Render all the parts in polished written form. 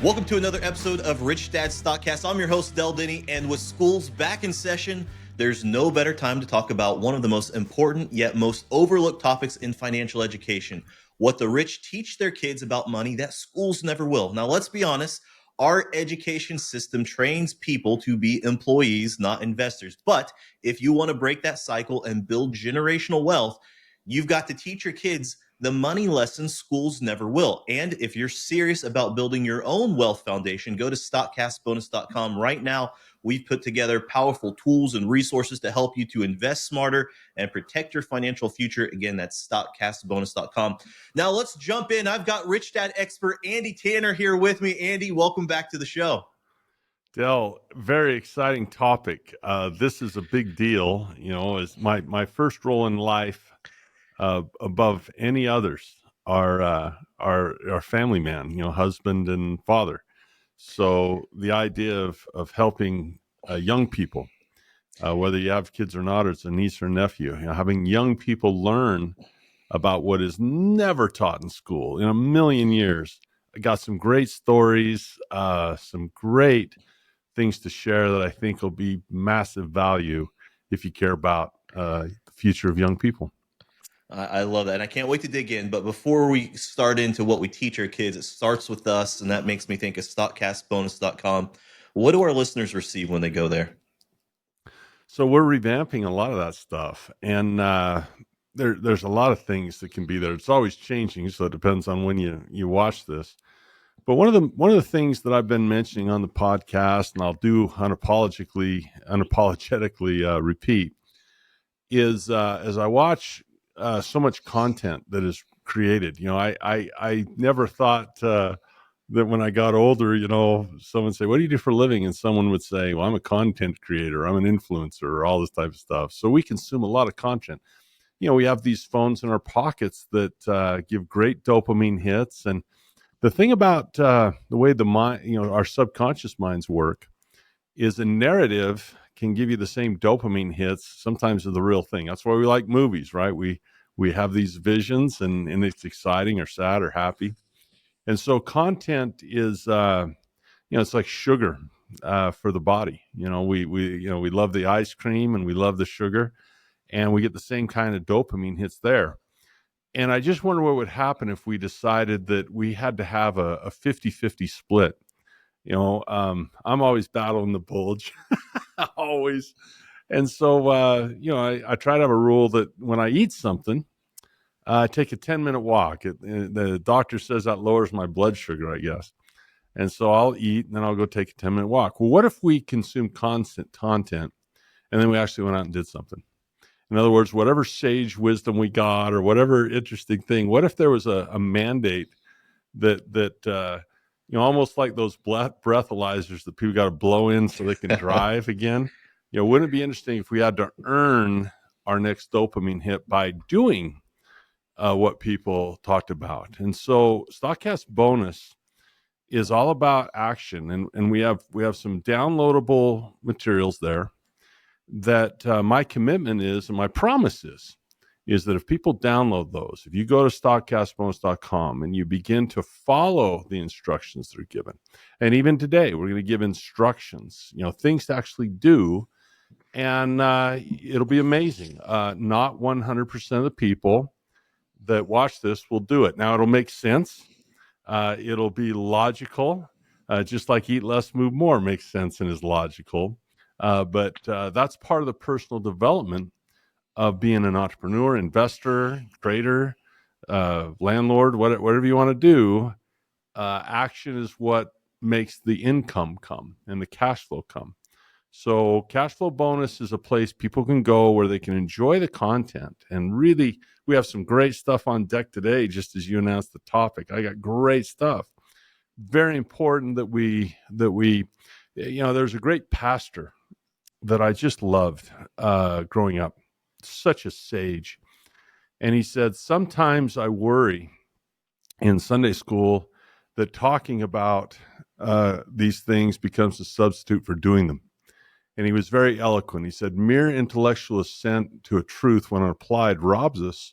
Welcome to another episode of Rich Dad's StockCast. I'm your host, Denney, and with schools back in session, there's no better time to talk about one of the most important yet most overlooked topics in financial education: what the rich teach their kids about money that schools never will. Now, let's be honest, our education system trains people to be employees, not investors. But if you want to break that cycle and build generational wealth, you've got to teach your kids the money lessons schools never will. And if you're serious about building your own wealth foundation, go to stockcastbonus.com right now. We've put together powerful tools and resources to help you to invest smarter and protect your financial future. Again, that's stockcastbonus.com. Now let's jump in. I've got Rich Dad expert Andy Tanner here with me. Andy, welcome back to the show. Del, very exciting topic. This is a big deal. You know, as my first role in life, above any others, are family man. You know, husband and father. So the idea of helping young people, whether you have kids or not, or it's a niece or nephew, you know, having young people learn about what is never taught in school in a million years. I got some great stories, some great things to share that I think will be massive value if you care about the future of young people. I love that. And I can't wait to dig in. But before we start into what we teach our kids, it starts with us. And that makes me think of stockcastbonus.com. What do our listeners receive when they go there? So we're revamping a lot of that stuff. And there's a lot of things that can be there. It's always changing. So it depends on when you watch this. But one of the things that I've been mentioning on the podcast, and I'll do unapologetically repeat, is as I watch so much content that is created. You know, I never thought that when I got older, you know, someone would say, "What do you do for a living?" And someone would say, "Well, I'm a content creator, I'm an influencer," or all this type of stuff. So we consume a lot of content. You know, we have these phones in our pockets that give great dopamine hits. And the thing about the way the mind, you know, our subconscious minds work, is a narrative can give you the same dopamine hits sometimes of the real thing. That's why we like movies, right? We have these visions, and it's exciting or sad or happy. And so content is you know, it's like sugar for the body. You know, we love the ice cream and we love the sugar, and we get the same kind of dopamine hits there. And I just wonder what would happen if we decided that we had to have a 50-50 split. You know, I'm always battling the bulge, always. And so, you know, I try to have a rule that when I eat something, I take a 10-minute walk. The doctor says that lowers my blood sugar, I guess. And so I'll eat, and then I'll go take a 10-minute walk. Well, what if we consume constant content, and then we actually went out and did something? In other words, whatever sage wisdom we got, or whatever interesting thing, what if there was a mandate that you know, almost like those breathalyzers that people got to blow in so they can drive again? You know, wouldn't it be interesting if we had to earn our next dopamine hit by doing what people talked about? And so StockCast Bonus is all about action, and we have some downloadable materials there that my commitment is, and my promise is that if people download those, if you go to stockcastbonus.com and you begin to follow the instructions that are given, and even today we're going to give instructions, you know, things to actually do, and it'll be amazing. Not 100% of the people that watch this will do it. Now, it'll make sense. It'll be logical, just like Eat Less, Move More makes sense and is logical. But that's part of the personal development of being an entrepreneur, investor, trader, landlord, whatever you want to do. Action is what makes the income come and the cash flow come. So Cash Flow Bonus is a place people can go where they can enjoy the content. And really, we have some great stuff on deck today, just as you announced the topic. I got great stuff. Very important that we, you know, there's a great pastor that I just loved growing up, such a sage. And he said, sometimes I worry in Sunday school that talking about these things becomes a substitute for doing them. And he was very eloquent. He said, mere intellectual assent to a truth, when applied, robs us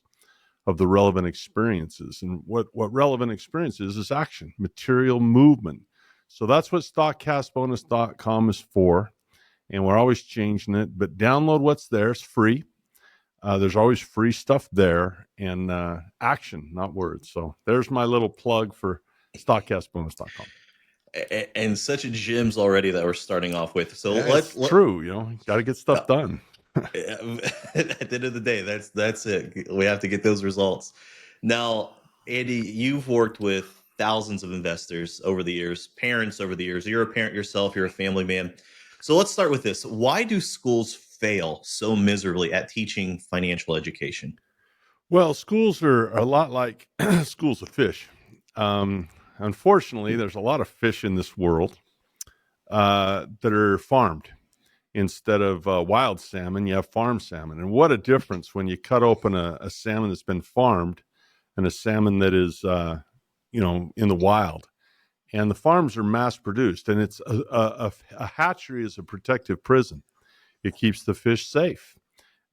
of the relevant experiences. And what relevant experience is action, material movement, So that's what stockcastbonus.com is for. And we're always changing it, but download what's there. It's free. There's always free stuff there, and action, not words. So there's my little plug for stockcastbonus.com. And such gems already that we're starting off with. So Yeah, it's true. Got to get stuff done. at the end of the day, that's it. We have to get those results. Now, Andy, you've worked with thousands of investors over the years, parents over the years. You're a parent yourself, you're a family man. So let's start with this. Why do schools fail so miserably at teaching financial education? Well, schools are a lot like schools of fish. Unfortunately, there's a lot of fish in this world that are farmed. Instead of wild salmon, you have farm salmon. And what a difference when you cut open a salmon that's been farmed and a salmon that is, in the wild. And the farms are mass produced, and it's a hatchery is a protective prison. It keeps the fish safe.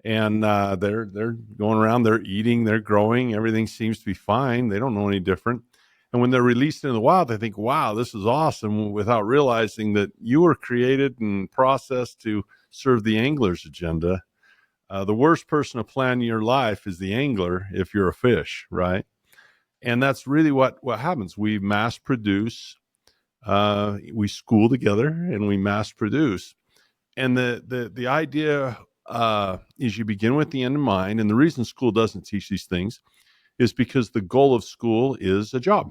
And they're going around, they're eating, they're growing, everything seems to be fine. They don't know any different. And when they're released into the wild, they think, wow, this is awesome, without realizing that you were created and processed to serve the angler's agenda. The worst person to plan your life is the angler if you're a fish, right? And that's really what happens. We mass produce, we school together, and we mass produce. And the idea is you begin with the end in mind. And the reason school doesn't teach these things is because the goal of school is a job.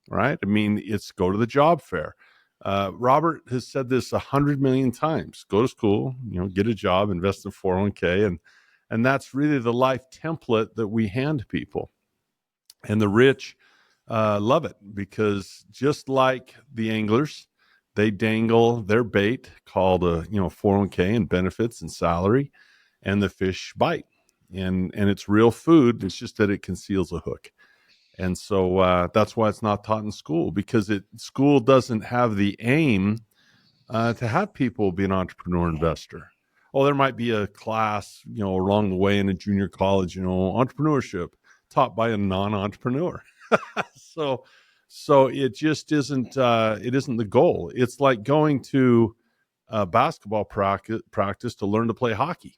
Right? I mean, it's go to the job fair. Robert has said this 100 million times. Go to school, get a job, invest in 401k. And that's really the life template that we hand people. And the rich love it because just like the anglers, they dangle their bait called 401k and benefits and salary, and the fish bite. And it's real food. It's just that it conceals a hook. And so that's why it's not taught in school, because school doesn't have the aim to have people be an entrepreneur investor. Oh, there might be a class, along the way in a junior college, entrepreneurship taught by a non-entrepreneur. so it just isn't. It isn't the goal. It's like going to basketball practice to learn to play hockey.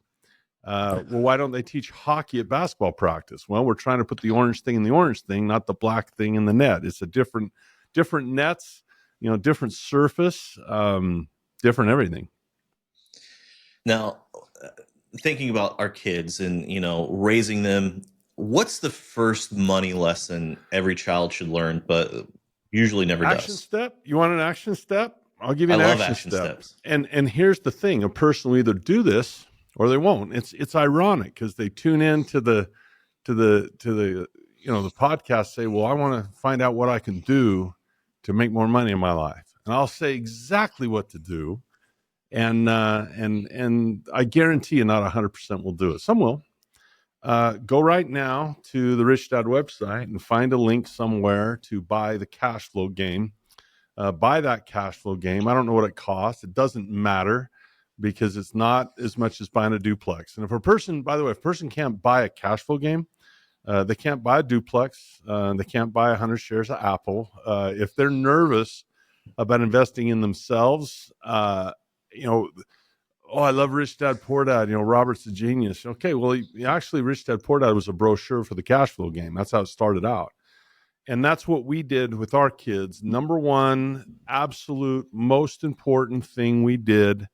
Well, why don't they teach hockey at basketball practice? Well, we're trying to put the orange thing in the orange thing, not the black thing in the net. It's a different nets, different surface, different everything. Now, thinking about our kids and, raising them, what's the first money lesson every child should learn, but usually never Action does? step? You want an action step? I'll give you I an love action step. steps. And here's the thing: a person will either do this or they won't. It's ironic because they tune in to the the podcast, say, well, I want to find out what I can do to make more money in my life, and I'll say exactly what to do, and I guarantee you not 100% will do it. Some will. Go right now to the Rich Dad website and find a link somewhere to buy the cash flow game. Buy that cash flow game. I don't know what it costs. It doesn't matter, because it's not as much as buying a duplex. And if a person can't buy a cash flow game, they can't buy a duplex. They can't buy 100 shares of Apple. If they're nervous about investing in themselves, oh, I love Rich Dad Poor Dad. Robert's a genius. Okay, well, actually, Rich Dad Poor Dad was a brochure for the cash flow game. That's how it started out. And that's what we did with our kids. Number one, absolute most important thing we did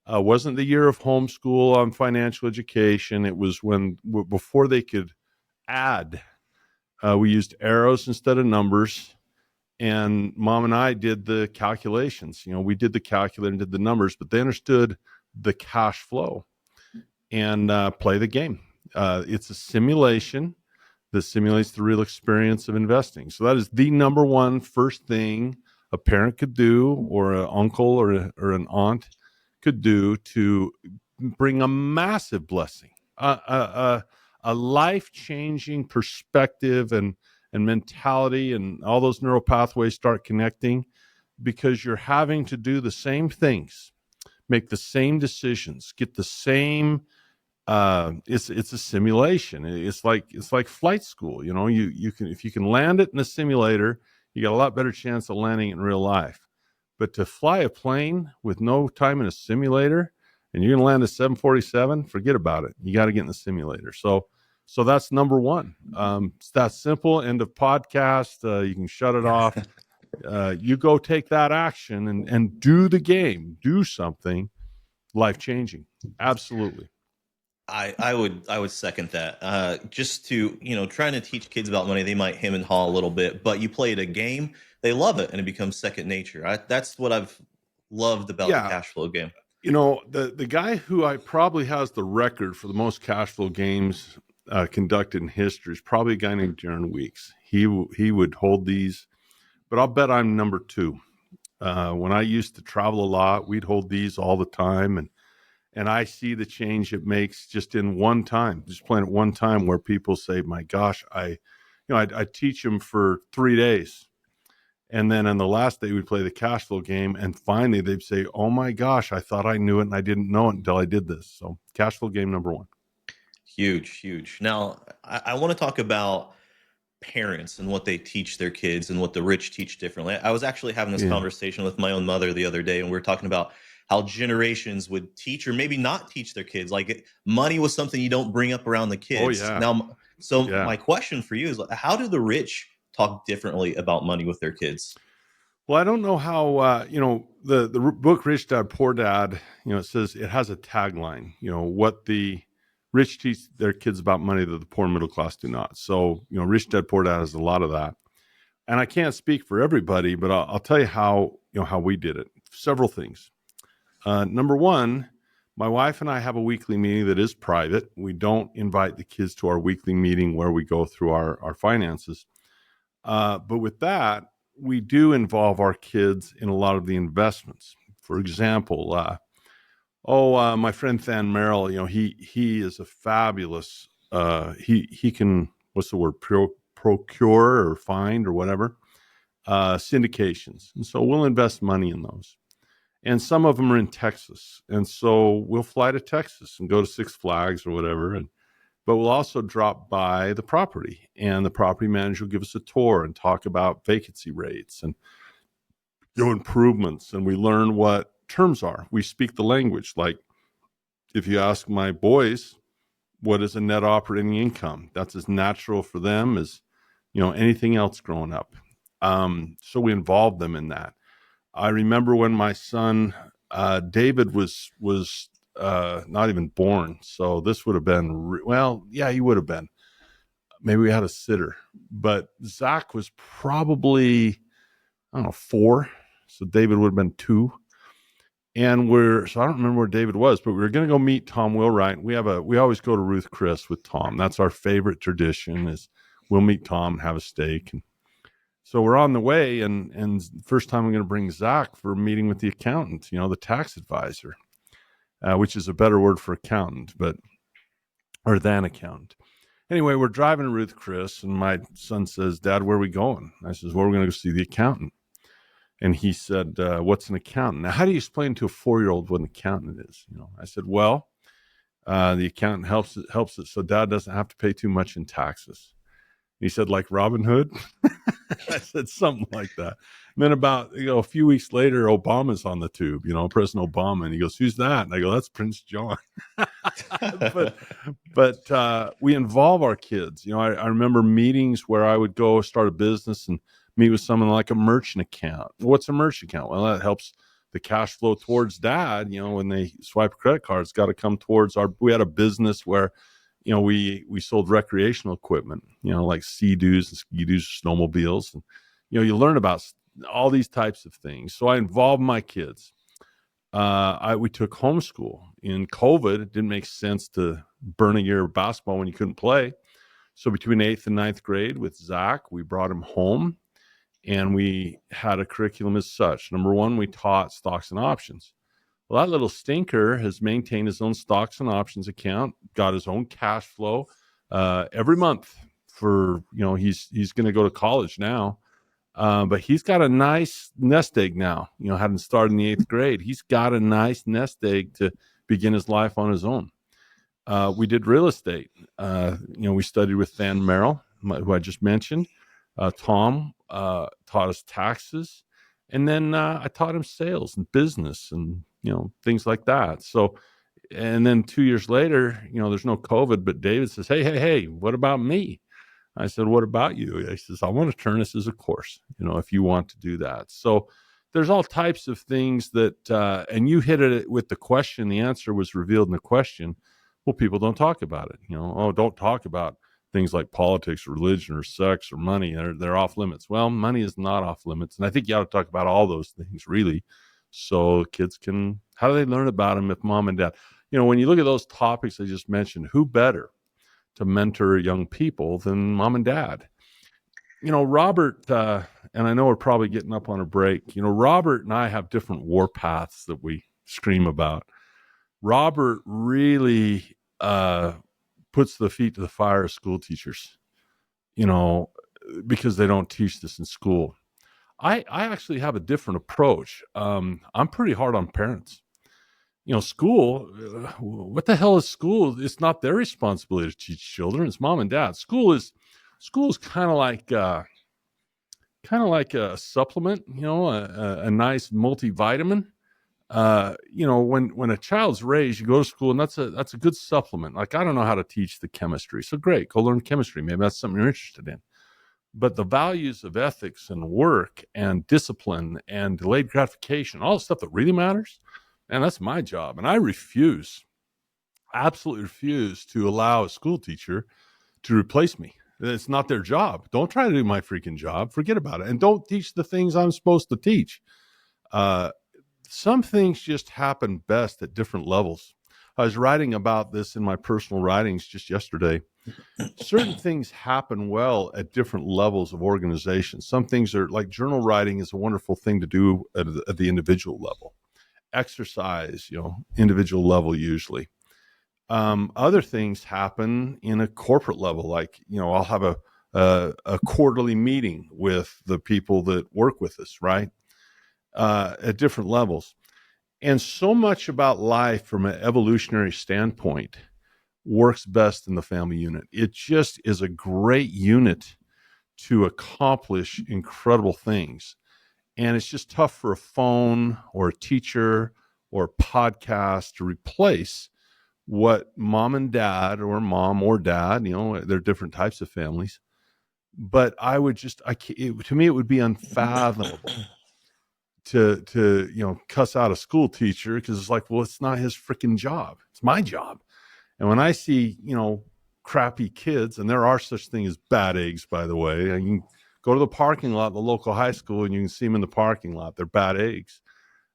wasn't the year of homeschool on financial education. It was before they could add. We used arrows instead of numbers. And Mom and I did the calculations. We did the calculator and did the numbers, but they understood the cash flow and play the game. It's a simulation that simulates the real experience of investing. So that is the number one first thing a parent could do, or an uncle or an aunt could do to bring a massive blessing, a life-changing perspective and mentality, and all those neural pathways start connecting, because you're having to do the same things, make the same decisions, get the same. It's a simulation. It's like flight school. You can, if you can land it in a simulator, you got a lot better chance of landing it in real life. But to fly a plane with no time in a simulator and you're going to land a 747, forget about it. You got to get in the simulator. So that's number one. It's that simple. End of podcast. You can shut it off. You go take that action and do the game, do something life changing. Absolutely. I would second that. Just to, trying to teach kids about money, they might hem and haw a little bit, but you play it a game, they love it, and it becomes second nature. That's what I've loved about the Yeah. cash flow game. The guy who I probably has the record for the most cash flow games conducted in history is probably a guy named Darren Weeks. He would hold these, but I'll bet I'm number two. When I used to travel a lot, we'd hold these all the time, and I see the change it makes just in one time, just playing it one time, where people say, "My gosh, I teach them for 3 days." And then on the last day, we'd play the cash flow game. And finally, they'd say, "Oh my gosh, I thought I knew it and I didn't know it until I did this." So cash flow game number one. Huge, huge. Now, I want to talk about parents and what they teach their kids and what the rich teach differently. I was actually having this Yeah. conversation with my own mother the other day, and we were talking about how generations would teach or maybe not teach their kids. Like money was something you don't bring up around the Oh, kids. yeah. Now, so Yeah. my question for you is, how do the rich talk differently about money with their kids? Well, I don't know how, the book Rich Dad, Poor Dad, it says it has a tagline, what the rich teach their kids about money that the poor middle class do not. So, Rich Dad, Poor Dad has a lot of that. And I can't speak for everybody, but I'll tell you how we did it. Several things. Number one, my wife and I have a weekly meeting that is private. We don't invite the kids to our weekly meeting where we go through our finances. But with that, we do involve our kids in a lot of the investments. For example, my friend Than Merrill, he is a fabulous, he can, what's the word, procure or find or whatever, syndications. And so we'll invest money in those. And some of them are in Texas. And so we'll fly to Texas and go to Six Flags or whatever. But we'll also drop by the property, and the property manager will give us a tour and talk about vacancy rates and improvements. And we learn what terms are. We speak the language. Like if you ask my boys, what is a net operating income? That's as natural for them as, anything else growing up. So we involve them in that. I remember when my son David was not even born, so this would have been he would have been. Maybe we had a sitter, but Zach was probably 4, so David would have been 2. And so I don't remember where David was, but we were going to go meet Tom Wilwright. We always go to Ruth Chris with Tom. That's our favorite tradition. Is we'll meet Tom and have a steak. And so we're on the way, and first time I'm going to bring Zach for a meeting with the accountant, the tax advisor, which is a better word for accountant, or than accountant. Anyway, we're driving to Ruth Chris, and my son says, "Dad, where are we going?" I says, "Well, we're going to go see the accountant." And he said, "What's an accountant?" Now, how do you explain to a 4-year-old what an accountant is? I said, "Well, the accountant helps it so Dad doesn't have to pay too much in taxes." He said, "Like Robin Hood?" I said, "Something like that." And then about a few weeks later, Obama's on the tube, President Obama, and he goes, "Who's that?" And I go, "That's Prince John." but we involve our kids. I remember meetings where I would go start a business and meet with someone like a merchant account. What's a merchant account? Well, that helps the cash flow towards Dad. When they swipe a credit card, it's got to come towards we had a business where we sold recreational equipment, like Sea-Doos and Ski-Doos, snowmobiles. And, you learn about all these types of things. So I involved my kids. We took homeschool. In COVID, it didn't make sense to burn a year of basketball when you couldn't play. So between 8th and 9th grade with Zach, we brought him home, and we had a curriculum as such. Number one, we taught stocks and options. Well, that little stinker has maintained his own stocks and options account, got his own cash flow every month for, he's going to go to college now. But he's got a nice nest egg now, having started in the 8th grade. He's got a nice nest egg to begin his life on his own. We did real estate. We studied with Than Merrill, who I just mentioned. Tom taught us taxes. And then I taught him sales and business and, things like that. So, and then 2 years later, there's no COVID, but David says, hey, what about me? I said, what about you? He says, I want to turn this as a course, if you want to do that. So there's all types of things that, and you hit it with the question, the answer was revealed in the question. Well, people don't talk about it. Don't talk about things like politics, religion, or sex, or money. They're off limits. Well, money is not off limits. And I think you ought to talk about all those things, really. So kids how do they learn about them if mom and dad, when you look at those topics I just mentioned, who better to mentor young people than mom and dad? Robert, and I know we're probably getting up on a break, Robert and I have different war paths that we scream about. Robert really puts the feet to the fire of school teachers, because they don't teach this in school. I actually have a different approach. I'm pretty hard on parents. School, what the hell is school? It's not their responsibility to teach children. It's mom and dad. School is kind of like a supplement, a nice multivitamin. When a child's raised, you go to school, and that's a good supplement. Like, I don't know how to teach the chemistry, so great, go learn chemistry. Maybe that's something you're interested in. But the values of ethics and work and discipline and delayed gratification, all the stuff that really matters, and that's my job. And I absolutely refuse to allow a school teacher to replace me. It's not their job. Don't try to do my freaking job. Forget about it. And don't teach the things I'm supposed to teach. Some things just happen best at different levels. I was writing about this in my personal writings just yesterday. Certain things happen well at different levels of organization. Some things are like journal writing is a wonderful thing to do at the individual level. Exercise, individual level usually. Other things happen in a corporate level, like, I'll have a quarterly meeting with the people that work with us, right? At different levels. And so much about life from an evolutionary standpoint works best in the family unit. It just is a great unit to accomplish incredible things. And it's just tough for a phone or a teacher or a podcast to replace what mom and dad, or mom or dad, they're different types of families. But to me, it would be unfathomable to cuss out a school teacher, because it's like, well, it's not his freaking job. It's my job. And when I see, crappy kids, and there are such things as bad eggs, by the way, and you can go to the parking lot of the local high school and you can see them in the parking lot. They're bad eggs.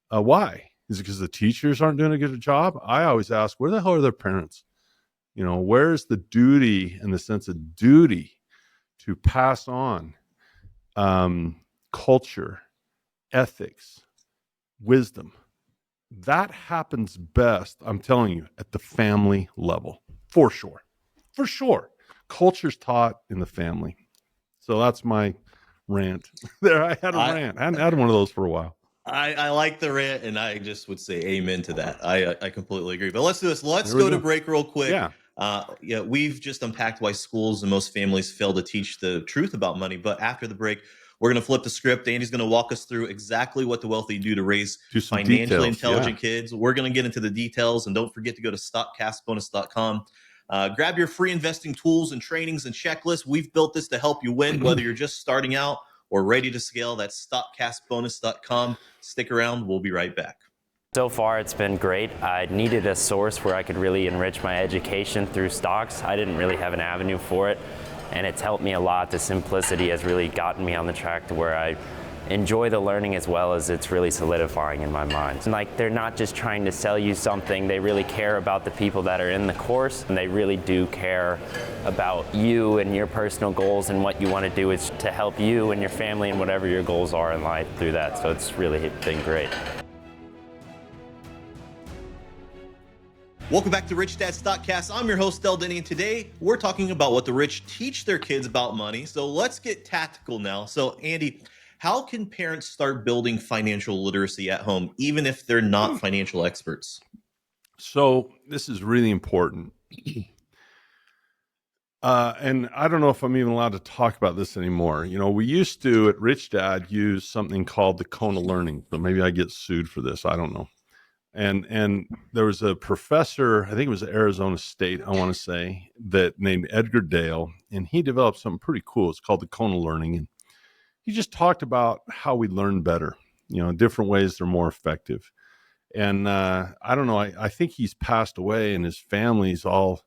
Why? Is it because the teachers aren't doing a good job? I always ask, where the hell are their parents? Where's the duty and the sense of duty to pass on culture, ethics, wisdom? That happens best, I'm telling you, at the family level, for sure. For sure. Culture's taught in the family. So that's my rant. There, I had a rant. I hadn't had one of those for a while. I like the rant, and I just would say amen to that. I completely agree. But let's do this. Let's go to break real quick. Yeah. We've just unpacked why schools and most families fail to teach the truth about money. But after the break, we're going to flip the script. Andy's going to walk us through exactly what the wealthy do to raise financially intelligent kids. We're going to get into the details, and don't forget to go to StockCastBonus.com. Grab your free investing tools and trainings and checklists. We've built this to help you win, whether you're just starting out or ready to scale. That's StockCastBonus.com. Stick around. We'll be right back. So far, it's been great. I needed a source where I could really enrich my education through stocks. I didn't really have an avenue for it, and it's helped me a lot. The simplicity has really gotten me on the track to where I enjoy the learning, as well as it's really solidifying in my mind. And like, they're not just trying to sell you something, they really care about the people that are in the course, and they really do care about you and your personal goals, and what you want to do is to help you and your family and whatever your goals are in life through that. So it's really been great. Welcome back to Rich Dad StockCast. I'm your host, Denney, and today we're talking about what the rich teach their kids about money. So let's get tactical now. So Andy, how can parents start building financial literacy at home, even if they're not financial experts? So this is really important. And I don't know if I'm even allowed to talk about this anymore. You know, we used to at Rich Dad use something called the cone of learning, but maybe I get sued for this. I don't know. And there was a professor, I think it was Arizona State, I want to say, that named Edgar Dale, and he developed something pretty cool. It's called the cone of learning. And he just talked about how we learn better, you know, different ways they're more effective. And I don't know, I think he's passed away and his family's all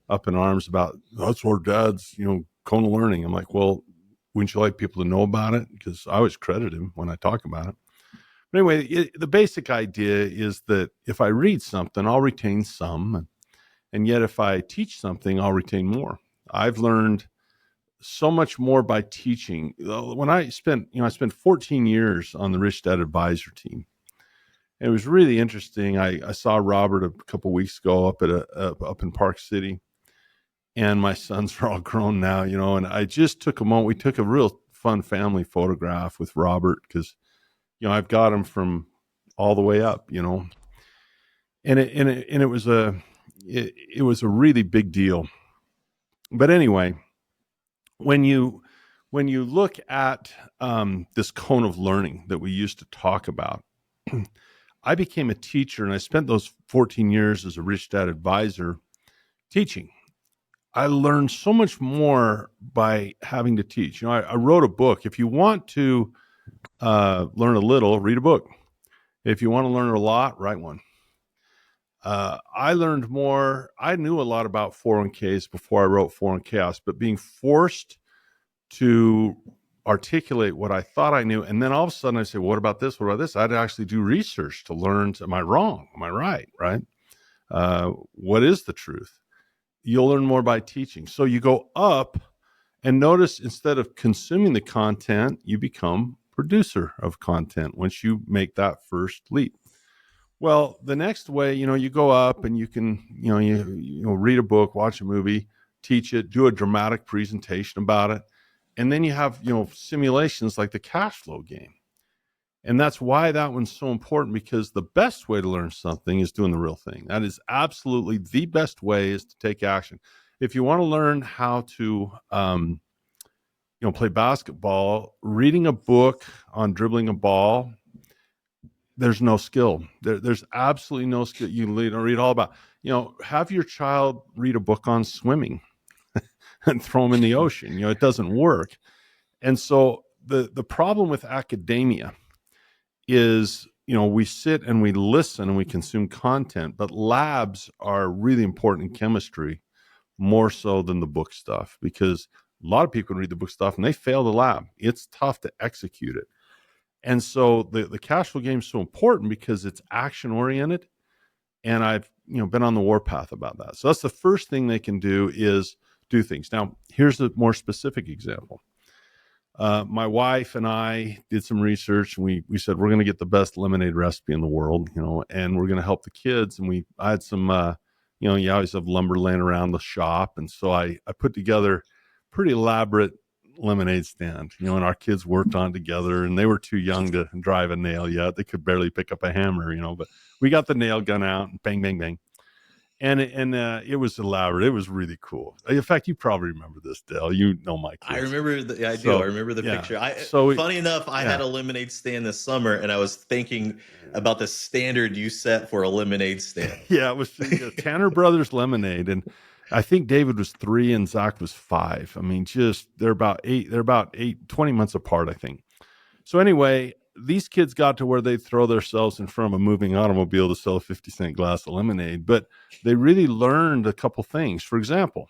up in arms about, that's our dad's, you know, cone of learning. I'm like, well, wouldn't you like people to know about it? Because I always credit him when I talk about it. But anyway, the basic idea is that if I read something, I'll retain some. And yet if I teach something, I'll retain more. I've learned so much more by teaching. When I spent 14 years on the Rich Dad Advisor team. It was really interesting. I saw Robert a couple of weeks ago up in Park City, and my sons are all grown now, you know, and I just took a moment. We took a real fun family photograph with Robert because, you know, I've got him from all the way up, you know, and it was a really big deal. But anyway, when you look at this cone of learning that we used to talk about, I became a teacher, and I spent those 14 years as a Rich Dad Advisor teaching. I learned so much more by having to teach. You know, I wrote a book. If you want to learn a little, read a book. If you want to learn a lot, write one. I learned more. I knew a lot about 401ks before I wrote 401ks, but being forced to articulate what I thought I knew, and then all of a sudden I say, what about this? What about this? I'd actually do research to learn, am I wrong? Am I right? Right? What is the truth? You'll learn more by teaching. So you go up, and notice instead of consuming the content, you become producer of content once you make that first leap. Well, the next way, you know, you go up and you can, you know, read a book, watch a movie, teach it, do a dramatic presentation about it. And then you have, you know, simulations like the cash flow game. And that's why that one's so important, because the best way to learn something is doing the real thing. That is absolutely the best way, is to take action. If you want to learn how to, you know, play basketball, reading a book on dribbling a ball, there's no skill. There's absolutely no skill. You read all about, you know, have your child read a book on swimming and throw them in the ocean. You know, it doesn't work. And so the problem with academia is, you know, we sit and we listen and we consume content, but labs are really important in chemistry, more so than the book stuff, because a lot of people read the book stuff and they fail the lab. It's tough to execute it. And so the cash flow game is so important because it's action oriented. And I've, you know, been on the warpath about that. So that's the first thing they can do, is do things. Now, here's a more specific example. My wife and I did some research, and we said, we're going to get the best lemonade recipe in the world, you know, and we're going to help the kids. And I had some, you know, you always have lumber laying around the shop. And so I put together pretty elaborate lemonade stand, you know, and our kids worked on it together, and they were too young to drive a nail yet. They could barely pick up a hammer, you know, but we got the nail gun out and bang, bang, bang. And it was elaborate. It was really cool. In fact, you probably remember this, Dale. You know my kids. I remember. I do. I remember the picture. Funny enough, I had a lemonade stand this summer, and I was thinking about the standard you set for a lemonade stand. Yeah, it was Tanner Brothers Lemonade, and I think David was 3 and Zach was 5. I mean, they're about 20 months apart, I think. So anyway, these kids got to where they'd throw themselves in front of a moving automobile to sell a 50-cent glass of lemonade, but they really learned a couple things. For example,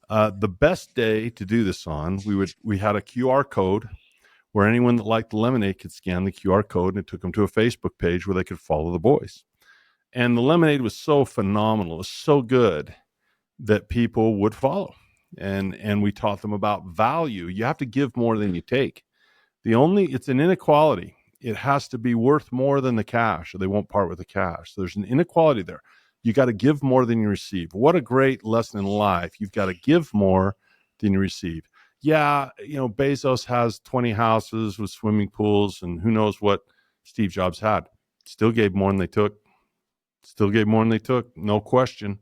the best day to do this on, we had a QR code where anyone that liked the lemonade could scan the QR code, and it took them to a Facebook page where they could follow the boys. And the lemonade was so phenomenal, it was so good that people would follow. And we taught them about value. You have to give more than you take. It's an inequality. It has to be worth more than the cash, or they won't part with the cash. So there's an inequality there. You got to give more than you receive. What a great lesson in life. You've got to give more than you receive. Yeah, you know, Bezos has 20 houses with swimming pools, and who knows what Steve Jobs had. Still gave more than they took. No question.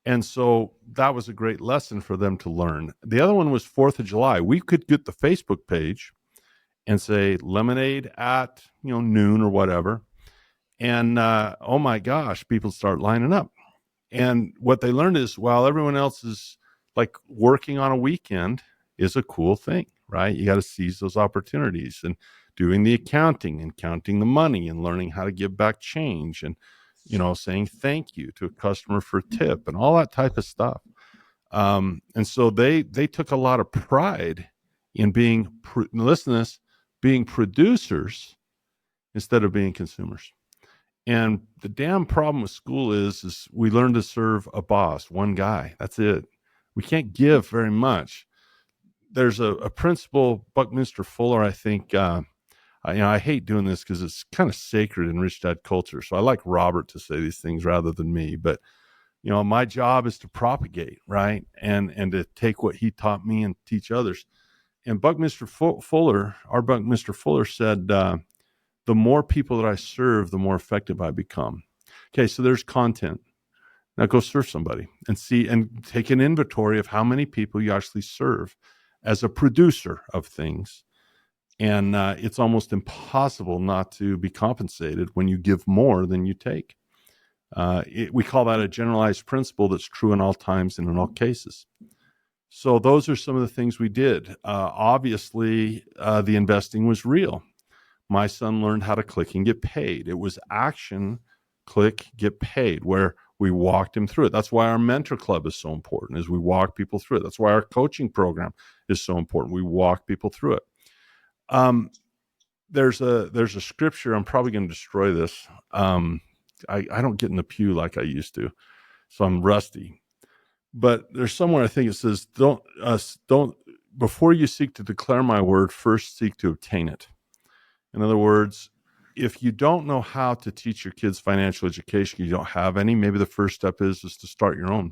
And so that was a great lesson for them to learn. The other one was 4th of July. We could get the Facebook page and say lemonade at, noon or whatever. And oh my gosh, people start lining up. And what they learned is while everyone else is like working on a weekend is a cool thing, right? You got to seize those opportunities, and doing the accounting and counting the money and learning how to give back change and, saying thank you to a customer for a tip and all that type of stuff. And so they took a lot of pride in being, listen to this, being producers instead of being consumers. And the damn problem with school is we learn to serve a boss, one guy. That's it. We can't give very much. There's a principle, Buckminster Fuller, I think. I hate doing this because it's kind of sacred in rich dad culture. So I like Robert to say these things rather than me. But my job is to propagate, right, and to take what he taught me and teach others. And Buckminster Fuller, our Buckminster Fuller said, the more people that I serve, the more effective I become. Okay, so there's content. Now go serve somebody and see and take an inventory of how many people you actually serve as a producer of things. And it's almost impossible not to be compensated when you give more than you take. We call that a generalized principle that's true in all times and in all cases. So those are some of the things we did. Obviously, the investing was real. My son learned how to click and get paid. It was action, click, get paid, where we walked him through it. That's why our mentor club is so important, is we walk people through it. That's why our coaching program is so important. We walk people through it. There's a scripture. I'm probably going to destroy this. I don't get in the pew like I used to, so I'm rusty. But there's somewhere I think it says, don't before you seek to declare my word, first seek to obtain it. In other words, if you don't know how to teach your kids financial education, you don't have any, maybe the first step is to start your own.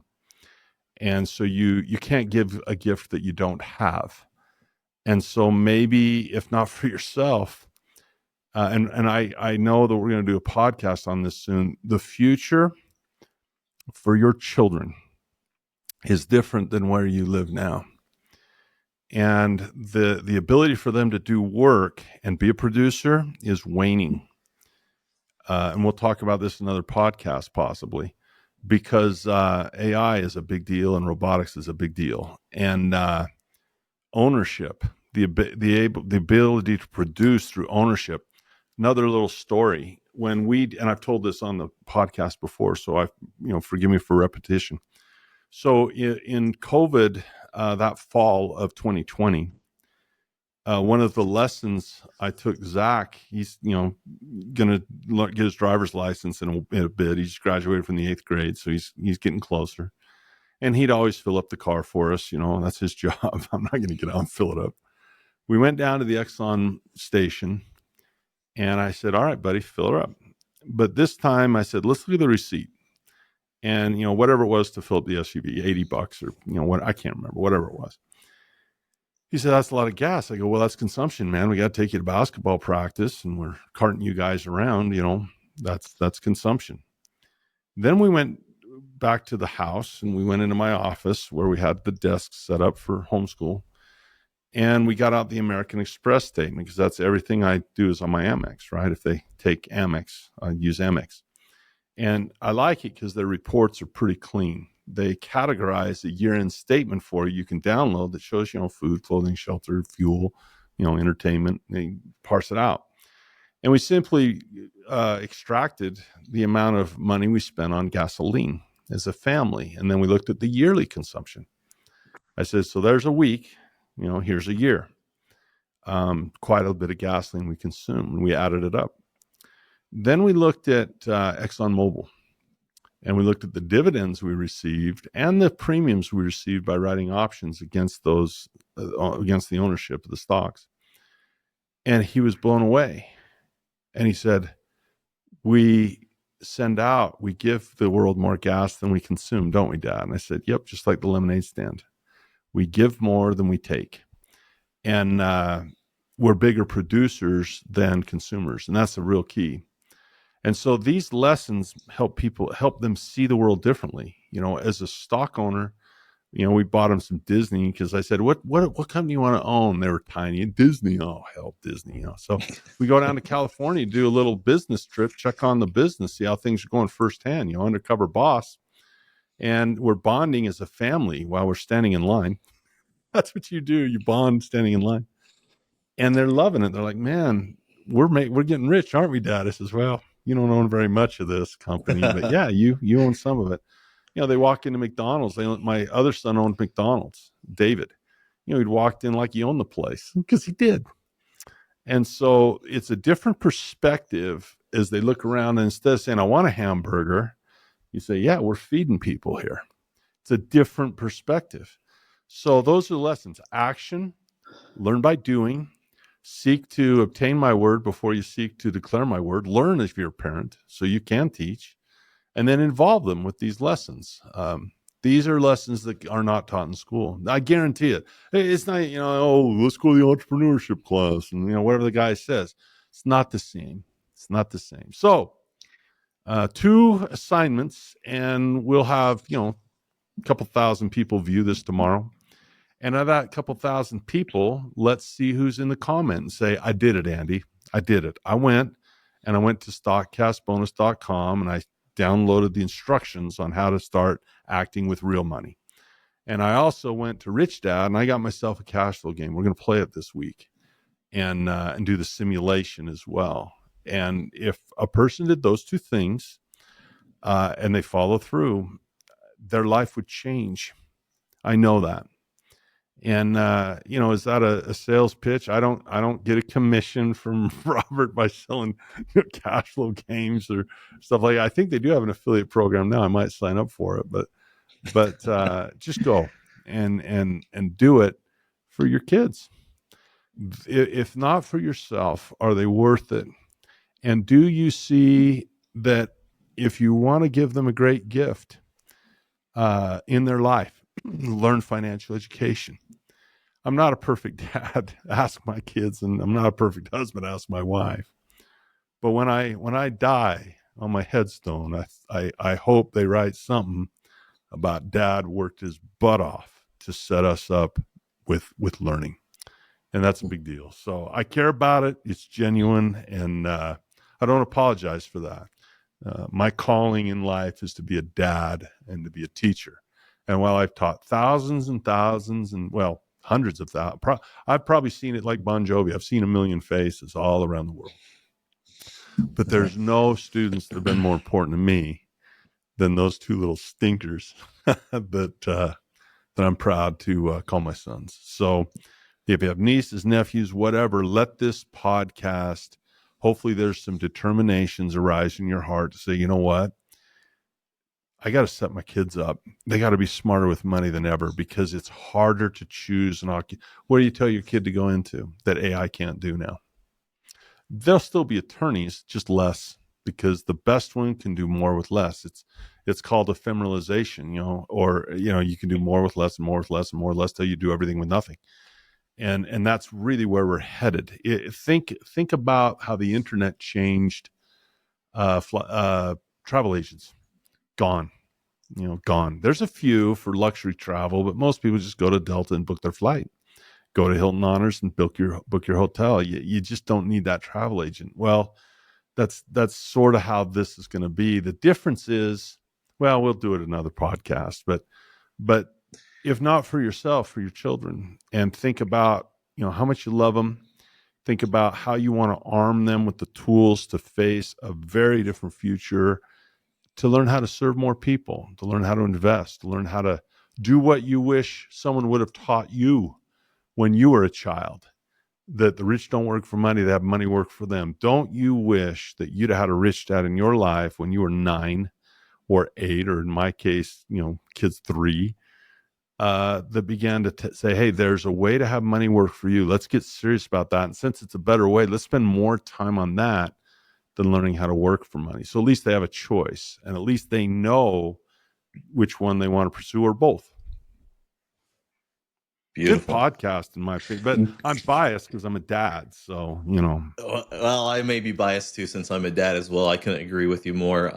And so you can't give a gift that you don't have. And so maybe if not for yourself, and I know that we're going to do a podcast on this soon, the future for your children is different than where you live now. And the ability for them to do work and be a producer is waning. And we'll talk about this in another podcast possibly, because AI is a big deal and robotics is a big deal. And ownership, the ability to produce through ownership. Another little story. And I've told this on the podcast before, so forgive me for repetition. So in COVID, that fall of 2020, one of the lessons I took Zach, he's, going to get his driver's license in a bit. He's graduated from the 8th grade, so he's getting closer. And he'd always fill up the car for us. That's his job. I'm not going to get out and fill it up. We went down to the Exxon station, and I said, all right, buddy, fill her up. But this time I said, let's look at the receipt. And, whatever it was to fill up the SUV, $80 or, what, I can't remember, whatever it was. He said, that's a lot of gas. I go, well, that's consumption, man. We got to take you to basketball practice and we're carting you guys around, that's consumption. Then we went back to the house and we went into my office where we had the desk set up for homeschool. And we got out the American Express statement because that's everything I do is on my Amex, right? If they take Amex, I use Amex. And I like it because their reports are pretty clean. They categorize a year-end statement for you. You can download that shows, food, clothing, shelter, fuel, entertainment. They parse it out. And we simply extracted the amount of money we spent on gasoline as a family. And then we looked at the yearly consumption. I said, so there's a week, here's a year. Quite a bit of gasoline we consume, and we added it up. Then we looked at ExxonMobil, and we looked at the dividends we received and the premiums we received by writing options against those, against the ownership of the stocks. And he was blown away. And he said, we give the world more gas than we consume, don't we, Dad? And I said, yep, just like the lemonade stand. We give more than we take. And we're bigger producers than consumers. And that's the real key. And so these lessons help them see the world differently. As a stock owner, we bought them some Disney because I said, what company do you want to own? They were tiny. Disney. Oh, hell, Disney. So we go down to California, do a little business trip, check on the business, see how things are going firsthand, undercover boss. And we're bonding as a family while we're standing in line. That's what you do. You bond standing in line. And they're loving it. They're like, man, we're getting rich, aren't we, Dad? I says, well, you don't own very much of this company, but yeah, you own some of it. They walk into McDonald's. My other son owned McDonald's, David. He'd walked in like he owned the place because he did. And so it's a different perspective as they look around, and instead of saying, I want a hamburger, you say, yeah, we're feeding people here. It's a different perspective. So those are the lessons. Action, learn by doing, seek to obtain my word before you seek to declare my word. Learn if you're a parent so you can teach, and then involve them with these lessons. These are lessons that are not taught in school. I guarantee it. It's not, let's go to the entrepreneurship class and, whatever the guy says. It's not the same. It's not the same. So 2 assignments, and we'll have, a couple thousand people view this tomorrow. And of that couple thousand people, let's see who's in the comment and say, I did it, Andy. I did it. I went to StockCastBonus.com and I downloaded the instructions on how to start acting with real money. And I also went to Rich Dad and I got myself a cash flow game. We're going to play it this week and do the simulation as well. And if a person did those 2 things and they follow through, their life would change. I know that. And is that a sales pitch? I don't get a commission from Robert by selling cash flow games or stuff like that. I think they do have an affiliate program now. I might sign up for it, but just go and do it for your kids. If not for yourself, are they worth it? And do you see that if you want to give them a great gift in their life, learn financial education? I'm not a perfect dad, ask my kids, and I'm not a perfect husband, ask my wife. But when I die on my headstone, I hope they write something about Dad worked his butt off to set us up with learning. And that's a big deal. So I care about it. It's genuine, and I don't apologize for that. My calling in life is to be a dad and to be a teacher. And while I've taught thousands and thousands and, hundreds of thousands, I've probably seen it like Bon Jovi. I've seen a million faces all around the world. But there's no students that have been more important to me than those 2 little stinkers that I'm proud to call my sons. So if you have nieces, nephews, whatever, let this podcast, hopefully there's some determinations arise in your heart to say, you know what? I got to set my kids up. They got to be smarter with money than ever because it's harder to choose what do you tell your kid to go into that AI can't do now? They'll still be attorneys, just less, because the best one can do more with less. It's called ephemeralization, or you can do more with less and more with less and more with less till you do everything with nothing. And that's really where we're headed. Think about how the internet changed travel agents. Gone. There's a few for luxury travel, but most people just go to Delta and book their flight. Go to Hilton Honors and book your hotel. You just don't need that travel agent. Well, that's sort of how this is going to be. The difference is, we'll do it another podcast, but if not for yourself, for your children, and think about, how much you love them. Think about how you want to arm them with the tools to face a very different future, to learn how to serve more people, to learn how to invest, to learn how to do what you wish someone would have taught you when you were a child, that the rich don't work for money, they have money work for them. Don't you wish that you'd have had a rich dad in your life when you were 9 or 8, or in my case, kids 3, that began to say, hey, there's a way to have money work for you. Let's get serious about that. And since it's a better way, let's spend more time on that than learning how to work for money. So at least they have a choice, and at least they know which one they want to pursue, or both. Beautiful. Good podcast, in my opinion. But I'm biased because I'm a dad. So, Well, I may be biased too since I'm a dad as well. I couldn't agree with you more.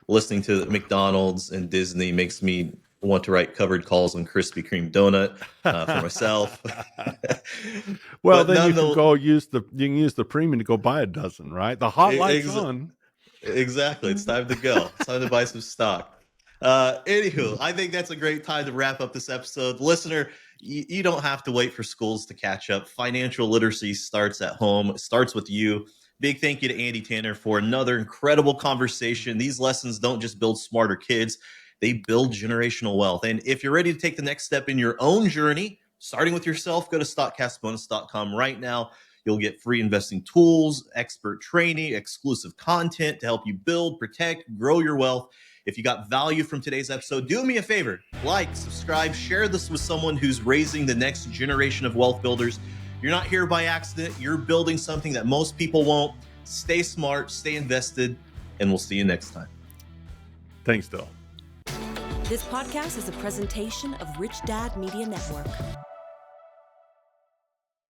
Listening to McDonald's and Disney makes me want to write covered calls on Krispy Kreme donut for myself. Well, But then you can nonetheless, use the premium to go buy a dozen, right? The hotlight's on. exactly. It's time to go. It's time to buy some stock. Anywho, I think that's a great time to wrap up this episode. Listener, you don't have to wait for schools to catch up. Financial literacy starts at home. It starts with you. Big thank you to Andy Tanner for another incredible conversation. These lessons don't just build smarter kids, they build generational wealth. And if you're ready to take the next step in your own journey, starting with yourself, go to stockcastbonus.com right now. You'll get free investing tools, expert training, exclusive content to help you build, protect, grow your wealth. If you got value from today's episode, do me a favor, like, subscribe, share this with someone who's raising the next generation of wealth builders. You're not here by accident. You're building something that most people won't. Stay smart, stay invested, and we'll see you next time. Thanks, Del. This podcast is a presentation of Rich Dad Media Network.